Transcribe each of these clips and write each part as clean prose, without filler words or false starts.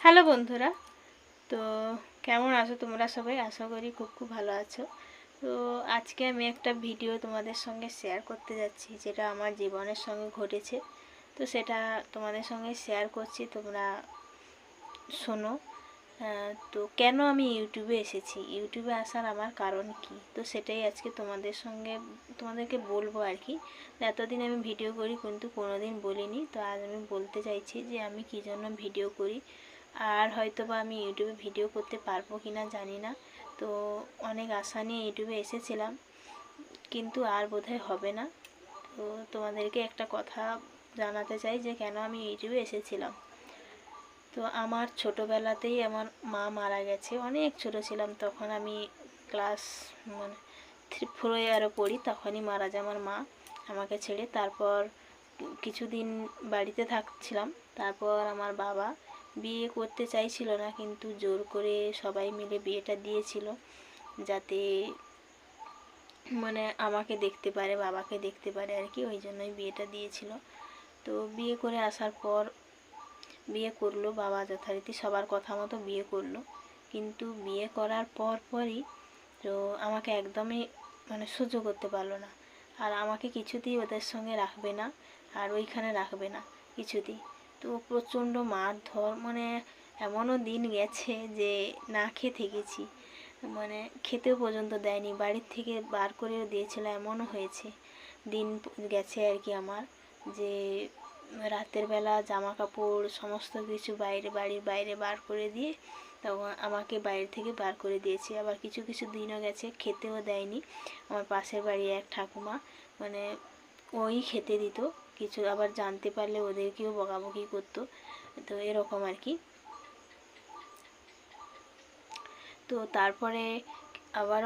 Hello বন্ধুরা, তো কেমন আছো তোমরা সবাই? আশা করি খুব খুব ভালো আছো। তো আজকে আমি একটা ভিডিও তোমাদের সঙ্গে শেয়ার করতে যাচ্ছি, যেটা আমার জীবনের সঙ্গে ঘটেছে। তো সেটা তোমাদের সঙ্গে শেয়ার করছি, তোমরা শোনো। তো কেন আমি ইউটিউবে এসেছি, ইউটিউবে আসার আমার কারণ কি, তো সেটাই আজকে তোমাদেরকে বলবো আর কি। এতদিন আমি ভিডিও করি কিন্তু কোনোদিন বলিনি, তো আজ আমি বলতে চাইছি যে আমি কী জন্য ভিডিও করি। আর হয়তো বা আমি ইউটিউবে ভিডিও করতে পারবো কি না জানি না। তো অনেক আশা নিয়ে ইউটিউবে এসেছিলাম, কিন্তু আর বোধহয় হবে না। তো তোমাদেরকে একটা কথা জানাতে চাই যে কেন আমি ইউটিউবে এসেছিলাম। তো আমার ছোটোবেলাতেই আমার মা মারা গেছে, অনেক ছোট ছিলাম তখন, আমি ক্লাস মানে 4 আরও পড়ি, তখনই মারা যায় আমার মা আমাকে ছেড়ে। তারপর কিছুদিন বাড়িতে থাকছিলাম, তারপর আমার বাবা বিয়ে করতে চাইছিল না, কিন্তু জোর করে সবাই মিলে বিয়েটা দিয়েছিল, যাতে আমাকে দেখতে পারে, বাবাকে দেখতে পারে আর কি, ওই জন্যই বিয়েটা দিয়েছিল। তো বিয়ে করে আসার পর বিয়ে করলো বাবা, যথারীতি সবার কথা মতো বিয়ে করলো। কিন্তু বিয়ে করার পরই তো আমাকে একদমই সহ্য করতে পারলো না। আর আমাকে কিছুতেই ওদের সঙ্গে রাখবে না, আর ওইখানে রাখবে না কিছুতেই। তো প্রচণ্ড মারধর, এমনও দিন গেছে যে না খেয়ে থেকেছি, খেতেও পর্যন্ত দেয়নি, বাড়ির থেকে বার করেও দিয়েছিল, এমনও হয়েছে দিন গেছে আর কি আমার। যে রাতের বেলা জামা কাপড় সমস্ত কিছু বাড়ির বাইরে বার করে দিয়ে তখন আমাকে বাইরে থেকে বার করে দিয়েছে। আবার কিছু কিছু দিনও গেছে খেতেও দেয়নি। আমার পাশের বাড়ি এক ঠাকুমা, ওই খেতে দিত কিছু, আবার জানতে পারলে ওদেরকেও বকাবকি করতো। তো এরকম আর কি। তো তারপরে আবার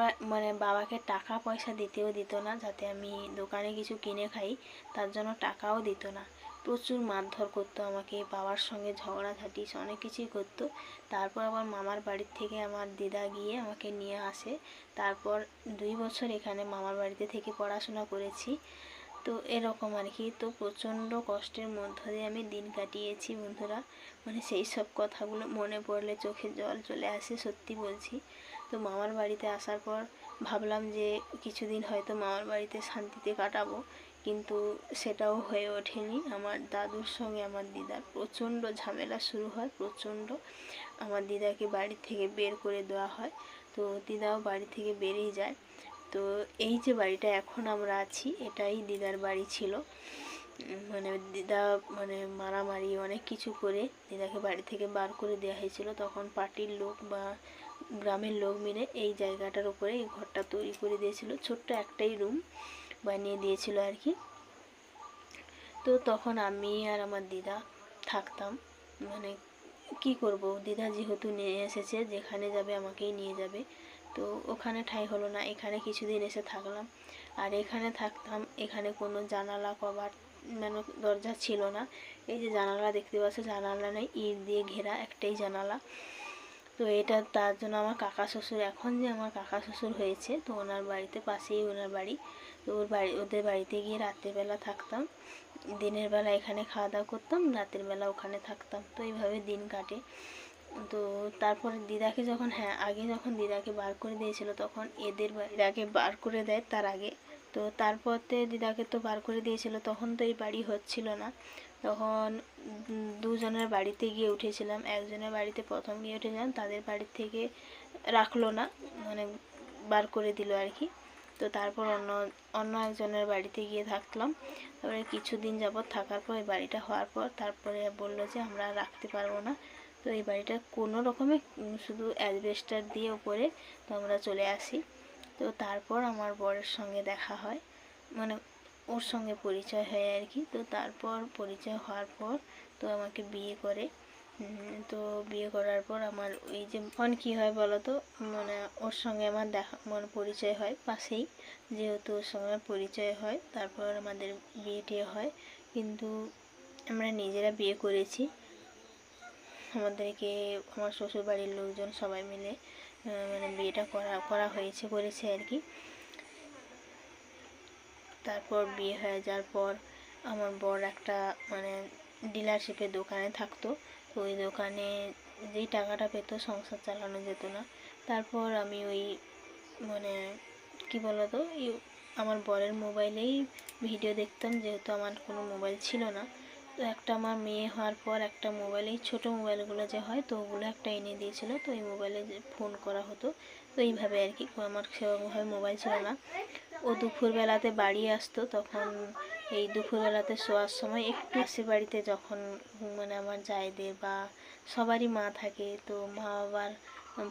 বাবাকে টাকা পয়সা দিতেও দিত না, যাতে আমি দোকানে কিছু কিনে খাই, তার জন্য টাকাও দিত না। প্রচুর মারধর করতো আমাকে, বাবার সঙ্গে ঝগড়াঝাটি অনেক কিছুই করতো। তারপর আবার মামার বাড়ির থেকে আমার দিদা গিয়ে আমাকে নিয়ে আসে। তারপর 2 বছর এখানে মামার বাড়িতে থেকে পড়াশোনা করেছি। তো এরকম আর কি। তো প্রচণ্ড কষ্টের মধ্য দিয়ে আমি দিন কাটিয়েছি বন্ধুরা, সেই সব কথাগুলো মনে পড়লে চোখে জল চলে আসে, সত্যি বলছি। তো মামার বাড়িতে আসার পর ভাবলাম যে কিছুদিন হয়তো মামার বাড়িতে শান্তিতে কাটাবো, কিন্তু সেটাও হয়ে ওঠেনি। আমার দাদুর সঙ্গে আমার দিদার প্রচণ্ড ঝামেলা শুরু হয়, প্রচণ্ড। আমার দিদাকে বাড়ি থেকে বের করে দেওয়া হয়, তো দিদাও বাড়ি থেকে বেরিয়ে যায়। তো এই যে বাড়িটা এখন আমরা আছি, এটাই দিদার বাড়ি ছিল। দিদা মারামারি অনেক কিছু করে দিদাকে বাড়ি থেকে বার করে দেওয়া হয়েছিল। তখন পার্টির লোক বা গ্রামের লোক মিলে এই জায়গাটার উপরে এই ঘরটা তৈরি করে দিয়েছিল, ছোট্ট একটাই রুম বানিয়ে দিয়েছিল আর কি। তো তখন আমি আর আমার দিদা থাকতাম। কি করব, দিদা যেহেতু নিয়ে এসেছে, যেখানে যাবে আমাকেই নিয়ে যাবে। তো ওখানে ঠাঁই হলো না, এখানে কিছুদিন এসে থাকলাম। আর এখানে থাকতাম, এখানে কোনো জানালা কভার দরজা ছিল না। এই যে জানালা দেখতে পাচ্ছ, জানালা নেই, ইট দিয়ে ঘেরা একটাই জানালা। তো এটা তার জন্য আমার কাকা শ্বশুর, এখন যে আমার কাকা শ্বশুর হয়েছে, তো ওনার বাড়িতে, পাশেই ওনার বাড়ি। তো ওদের বাড়িতে গিয়ে রাত্রেবেলা থাকতাম, দিনের বেলা এখানে খাওয়া দাওয়া করতাম, রাতের বেলা ওখানে থাকতাম। তো এইভাবে দিন কাটে। তো তারপরে দিদাকে যখন আগে যখন দিদাকে বার করে দিয়েছিল, তখন এদের বাড়ির আগে বার করে দেয় তার আগে। তো তারপরে দিদাকে তো বার করে দিয়েছিল, তখন তো এই বাড়ি হচ্ছিল না। তখন দুজনের বাড়িতে গিয়ে উঠেছিলাম, একজনের বাড়িতে প্রথম গিয়ে উঠেছিলাম, তাদের বাড়ির থেকে রাখলো না, বার করে দিল আর কি। তো তারপর অন্য একজনের বাড়িতে গিয়ে থাকলাম। তারপরে কিছুদিন যাবৎ থাকার পর এই বাড়িটা হওয়ার পর তারপরে বললো যে আমরা রাখতে পারবো না। তো এই বাড়িটা কোনো রকমে শুধু অ্যাসবেস্টার দিয়ে উপরে, তো আমরা চলে আসি। তো তারপর আমার বরের সঙ্গে দেখা হয়, ওর সঙ্গে পরিচয় হয় আর কি। তো তারপর পরিচয় হওয়ার পর তো আমাকে বিয়ে করে। তো বিয়ে করার পর আমার এই যে কী হয় বলো তো, ওর সঙ্গে আমার দেখা পরিচয় হয় পাশেই, যেহেতু ওর সঙ্গে পরিচয় হয়, তারপর আমাদের বিয়ে টিয়ে হয়। কিন্তু আমরা নিজেরা বিয়ে করেছি, আমাদেরকে আমার শ্বশুরবাড়ির লোকজন সবাই মিলে বিয়েটা করেছে আর কি। তারপর বিয়ে হয়ে যাওয়ার পর আমার বর একটা ডিলারশিপের দোকানে থাকতো। ওই দোকানে যেই টাকাটা পেতো সংসার চালানো যেত না। তারপর আমি ওই মানে কী বলতো আমার বরের মোবাইলেই ভিডিও দেখতাম, যেহেতু আমার কোনো মোবাইল ছিল না। তো একটা আমার মেয়ে হওয়ার পর একটা মোবাইল, এই ছোটো মোবাইলগুলো যে হয় তো ওগুলো একটা এনে দিয়েছিলো, তো এই মোবাইলে যে ফোন করা হতো। তো এইভাবে আর কি, আমার সেরকমভাবে মোবাইল ছিল না। ও দুপুরবেলাতে বাড়ি আসতো, তখন এই দুপুরবেলাতে শোয়ার সময় একটু পাশের বাড়িতে যখন মানে আমার জায়েদের বা সবারই মা থাকে, তো মা বাবার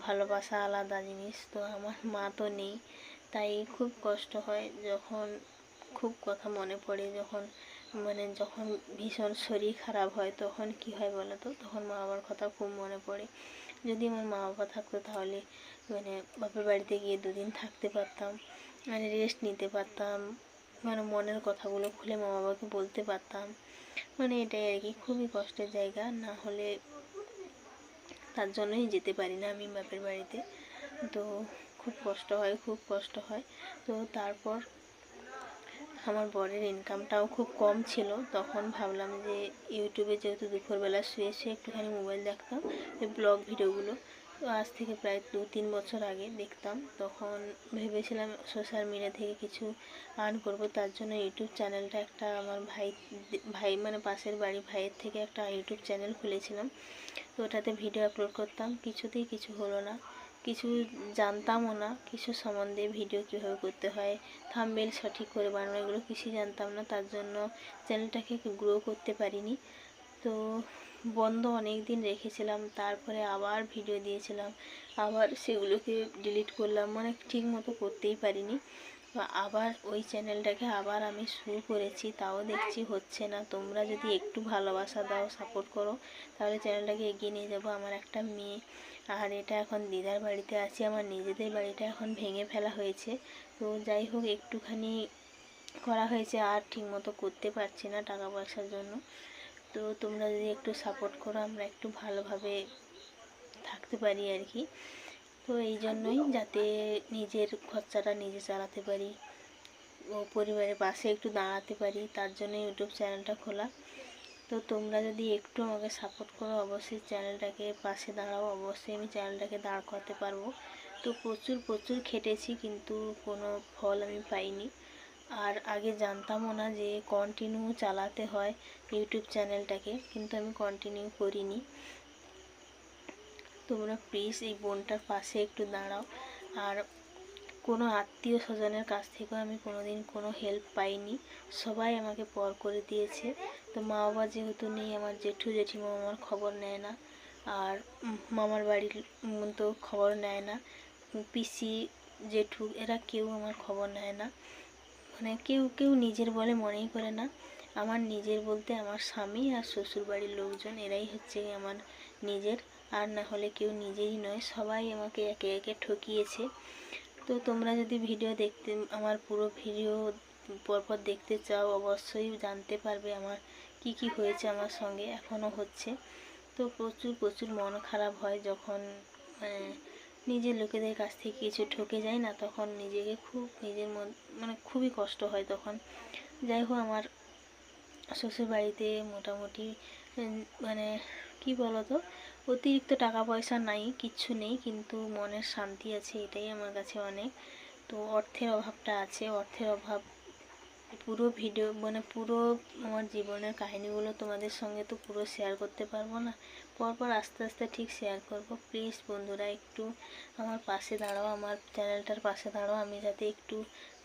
ভালোবাসা আলাদা জিনিস। তো আমার মা তো নেই, তাই খুব কষ্ট হয় যখন খুব কথা মনে পড়ে, যখন ভীষণ শরীর খারাপ হয় তখন কি হয় বলো তো, তখন মা বাবার কথা খুব মনে পড়ে। যদি আমার মা বাবা থাকতো তাহলে বাপের বাড়িতে গিয়ে 2 দিন থাকতে পারতাম, রেস্ট নিতে পারতাম, মনের কথাগুলো খুলে মা বাবাকে বলতে পারতাম। এটাই আর কি, খুবই কষ্টের জায়গা। না হলে তার জন্যই যেতে পারি না আমি বাপের বাড়িতে। তো খুব কষ্ট হয়। তো তারপর আমার বরের ইনকামটাও খুব কম ছিল, তখন ভাবলাম যে ইউটিউবে যেহেতু দুপুরবেলা শুয়ে একটুখানি মোবাইল দেখতাম, এই ব্লগ ভিডিওগুলো, তো আজ থেকে প্রায় 2-3 বছর আগে দেখতাম, তখন ভেবেছিলাম সোশ্যাল মিডিয়া থেকে কিছু আর্ন করব। তার জন্য ইউটিউব চ্যানেলটা একটা আমার ভাই পাশের বাড়ি ভাইয়ের থেকে একটা ইউটিউব চ্যানেল খুলেছিলাম। তো ওটাতে ভিডিও আপলোড করতাম, কিছুতেই কিছু হলো না, কিছু জানতামও না, কিছু সম্বন্ধে ভিডিও কীভাবে করতে হয়, থাম্বনেল সঠিক করে বানানো, এগুলো কিছুই জানতাম না। তার জন্য চ্যানেলটাকে গ্রো করতে পারিনি। তো বন্ধ অনেক দিন রেখেছিলাম, তারপরে আবার ভিডিও দিয়েছিলাম, আবার সেগুলোকে ডিলিট করলাম, ঠিক মতো করতেই পারিনি। আবার ওই চ্যানেলটাকে আবার আমি শুরু করেছি, তাও দেখছি হচ্ছে না। তোমরা যদি একটু ভালোবাসা দাও, সাপোর্ট করো, তাহলে চ্যানেলটাকে এগিয়ে নিয়ে যাবো। আমার একটা মেয়ে, আর এটা এখন দিদার বাড়িতে আছি, আমার নিজেদের বাড়িটা এখন ভেঙে ফেলা হয়েছে। তো যাই হোক, একটুখানি করা হয়েছে, আর ঠিকমতো করতে পারছি না টাকা পয়সার জন্য। তো তোমরা যদি একটু সাপোর্ট করো, আমরা একটু ভালোভাবে থাকতে পারি আর কি। তো এই জন্যই, যাতে নিজের খরচাটা নিজে চালাতে পারি ও পরিবারের পাশে একটু দাঁড়াতে পারি, তার জন্য ইউটিউব চ্যানেলটা খোলা। তো তোমরা যদি একটু আমাকে সাপোর্ট করো, অবশ্যই চ্যানেলটাকে পাশে দাঁড়াও, অবশ্যই আমি চ্যানেলটাকে দাঁড় করাতে পারবো। তো প্রচুর খেটেছি, কিন্তু কোনো ফল আমি পাইনি। আর আগে জানতামও না যে কন্টিনিউ চালাতে হয় ইউটিউব চ্যানেলটাকে, কিন্তু আমি কন্টিনিউ করিনি। তোমরা প্লিজ এই বোনটার পাশে একটু দাঁড়াও। আর কোনো আত্মীয় স্বজনের কাছ থেকেও আমি কোনোদিন কোনো হেল্প পাইনি, সবাই আমাকে পর করে দিয়েছে। তো মা বাবা যেহেতু নেই, আমার জেঠু জেঠিমা আমার খবর নেয় না, আর মামার বাড়ির তো খবর নেয় না, পিসি জেঠু এরা কেউ আমার খবর নেয় না, কেউ নিজের বলে মনেই করে না। আমার নিজের বলতে আমার স্বামী আর শ্বশুরবাড়ির লোকজন, এরাই হচ্ছে আমার নিজের, আর না হলে কেউ নিজেরই নয়। সবাই আমাকে একে একে ঠকিয়েছে। তো তোমরা যদি ভিডিও দেখতে, আমার পুরো ভিডিও পরপর দেখতে চাও, অবশ্যই জানতে পারবে আমার কি হয়েছে আমার সঙ্গে, এখনও হচ্ছে। তো প্রচুর মন খারাপ হয় যখন নিজের লোকেদের কাছ থেকে কিছু ঠকে যায় না, তখন নিজেকে নিজের মন খুবই কষ্ট হয় তখন। যাই হোক, আমার শ্বশুরবাড়িতে মোটামুটি কি বলতো, অতিরিক্ত টাকা পয়সা নাই, কিচ্ছু নেই, কিন্তু মনের শান্তি আছে, এটাই আমার কাছে অনেক। তো অর্থের অভাবটা আছে, অর্থের অভাব। পুরো ভিডিও পুরো আমার জীবনের কাহিনীগুলো তোমাদের সঙ্গে তো পুরো শেয়ার করতে পারবো না, পরপর আস্তে আস্তে ঠিক শেয়ার করব। প্লিজ বন্ধুরা, একটু আমার পাশে দাঁড়াও, আমার চ্যানেলটার পাশে দাঁড়াও, আমি যাতে একটু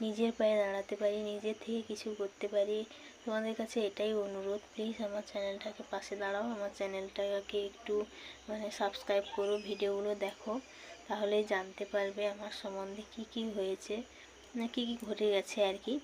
নিজের পায়ে দাঁড়াতে পারি, নিজের থেকে কিছু করতে পারি। তোমাদের কাছে এটাই অনুরোধ, প্লিজ আমার চ্যানেলটাকে পাশে দাঁড়াও, আমার চ্যানেলটাকে একটু সাবস্ক্রাইব করো, ভিডিওগুলো দেখো, তাহলেই জানতে পারবে আমার সম্বন্ধে কি হয়েছে, কি ঘটে গেছে আর কি।